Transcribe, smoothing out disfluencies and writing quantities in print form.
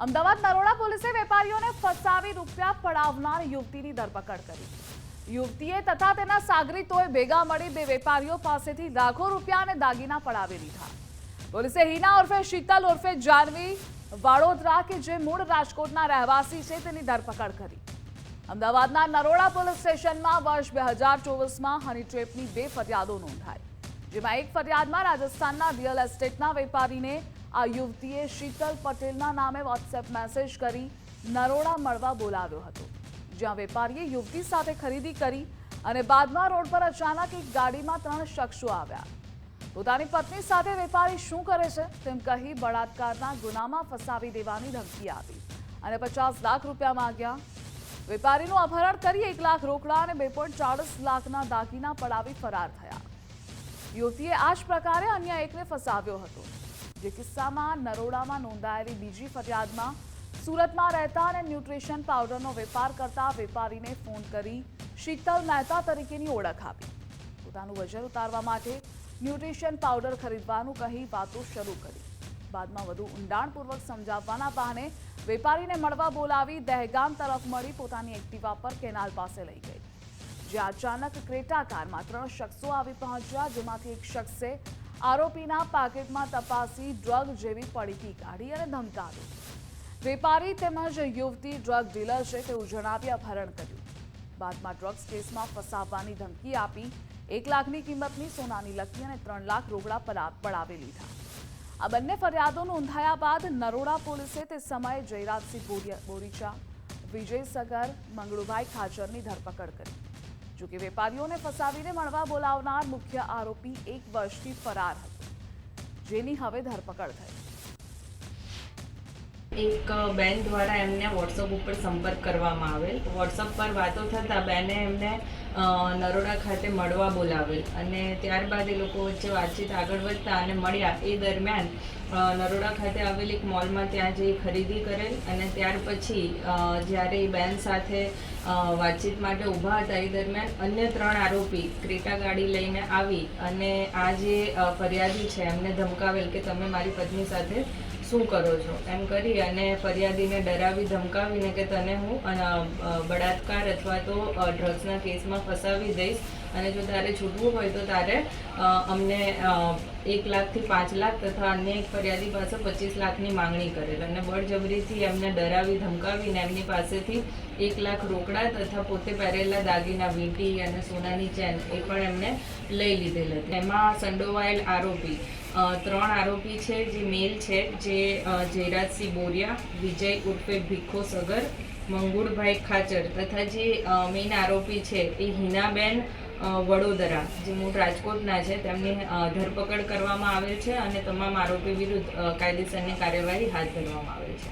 અમદાવાદ નરોડા પોલીસે વેપારીઓને ફસાવી રૂપિયા પડાવનાર યુવતીની ધરપકડ કરી। યુવતીએ તથા તેના સાગરીતોએ ભેગા મળી બે વેપારીઓ પાસેથી લાખો રૂપિયા અને દાગીના પડાવી લીધા। પોલીસે હિના ઉર્ફે શીતલ ઉર્ફે જાનવી વાડોદરા કે જે મૂળ રાજકોટના રહેવાસી છે તેની ધરપકડ કરી। અમદાવાદના નરોડા પોલીસ સ્ટેશનમાં વર્ષ 2024માં હની ટ્રેપની 2 ફરિયાદો નોંધાઈ, જેમાં એક ફરિયાદમાં રાજસ્થાનના રિયલ એસ્ટેટના વેપારીને આ યુવતીએ શીતલ પટેલના નામે વોટ્સએપ મેસેજ કરી નરોડા મળવા બોલાવ્યો હતો, જ્યાં વેપારીએ યુવતી સાથે ખરીદી કરી અને બાદમાં રોડ પર અચાનક એક ગાડીમાં 3 શખ્સો આવ્યા। પોતાની પત્ની સાથે વેપારી શું કરે છે તેમ કહી બળાત્કારના ગુનામાં ફસાવી દેવાની ધમકી આપી અને 50 લાખ રૂપિયા માંગ્યા। વેપારીનું અપહરણ કરી 1 લાખ રોકડા અને 2.40 લાખના દાગીના પડાવી ફરાર થયા। યુવતીએ આ જ પ્રકારે અન્ય એકને ફસાવ્યો હતો। જે કિસ્સામાં નરોડામાં નોંધાયેલી બીજી ફરિયાદમાં સુરતમાં રહેતા અને ન્યુટ્રિશન પાવડરનો વેપાર કરતા વેપારીને ફોન કરી શીતલ મહેતા તરીકેની ઓળખ આપી પોતાનું વજન ઉતારવા માટે ન્યુટ્રિશન પાવડર ખરીદવાનું કહી વાતો શરૂ કરી। બાદમાં વધુ ઊંડાણપૂર્વક સમજાવવાના બહાને વેપારીને મળવા બોલાવી દહેગામ તરફ મળી પોતાની એક્ટિવા પર કેનાલ પાસે લઈ ગઈ, જ્યાં અચાનક ક્રેટા કારમાં 3 શખ્સો આવી પહોંચ્યા, જેમાંથી એક શખ્સે આરોપીના પાકેટમાં તપાસી ડ્રગ જેવી પડીકી કાઢી અને ધમકાવ્યો। વેપારી તેમજ યુવતી ડ્રગ ડીલર છે તેવું જણાવી અપહરણ કર્યું। બાદમાં ડ્રગ્સ કેસમાં ફસાવવાની ધમકી આપી 1 લાખની કિંમતની સોનાની લકી અને 3 લાખ રોકડા પડાવી લીધા। આ બંને ફરિયાદો નોંધાયા બાદ નરોડા પોલીસે તે સમયે જયરાજસિંહ બોરીચા, વિજય સગર, મંગળુભાઈ ખાચરની ધરપકડ કરી। જોકે વેપારીઓને ફસાવીને મળવા બોલાવનાર મુખ્ય આરોપી 1 વર્ષથી ફરાર હતો, જેની હવે ધરપકડ થઈ। એક બેન દ્વારા એમને વોટ્સઅપ ઉપર સંપર્ક કરવામાં આવેલ। વોટ્સઅપ પર વાતો થતાં બેને એમને નરોડા ખાતે મળવા બોલાવેલ અને ત્યારબાદ એ લોકો વચ્ચે વાતચીત આગળ વધતા અને મળ્યા। એ દરમિયાન નરોડા ખાતે આવેલ એક મોલમાં ત્યાં જઈ ખરીદી કરેલ અને ત્યાર પછી જ્યારે એ બેન સાથે વાતચીત માટે ઊભા હતા એ દરમિયાન અન્ય 3 આરોપી ક્રેટા ગાડી લઈને આવી અને આ જે ફરિયાદી છે એમને ધમકાવેલ કે તમે મારી પત્ની સાથે શું કરો છો એમ કરી અને ફરિયાદીને ડરાવી ધમકાવીને કે તને હું બળાત્કાર અથવા તો ડ્રગ્સના કેસમાં ફસાવી દઈશ અને જો તારે છૂટવું હોય તો તારે અમને 1 લાખથી 5 લાખ તથા અન્ય એક ફરિયાદી પાસે 25 લાખની માંગણી કરેલ અને બળજબરીથી એમને ડરાવી ધમકાવીને એમની પાસેથી 1 લાખ રોકડા તથા પોતે પહેરેલા દાગીના વીંટી અને સોનાની ચેન એ પણ એમને લઈ લીધેલ હતી। એમાં સંડોવાયેલ આરોપી 3 આરોપી છે, જે મેલ છે, જે જયરાજસિંહ બોરિયા, વિજય ઉર્ફે ભીખો સગર, મંગુળભાઈ ખાચર તથા જે મેઇન આરોપી છે એ હિનાબેન વડોદરા, જે મૂળ રાજકોટના છે, તેમની ધરપકડ કરવામાં આવેલ છે અને તમામ આરોપી વિરુદ્ધ કાયદેસરની કાર્યવાહી હાથ ધરવામાં આવેલ છે।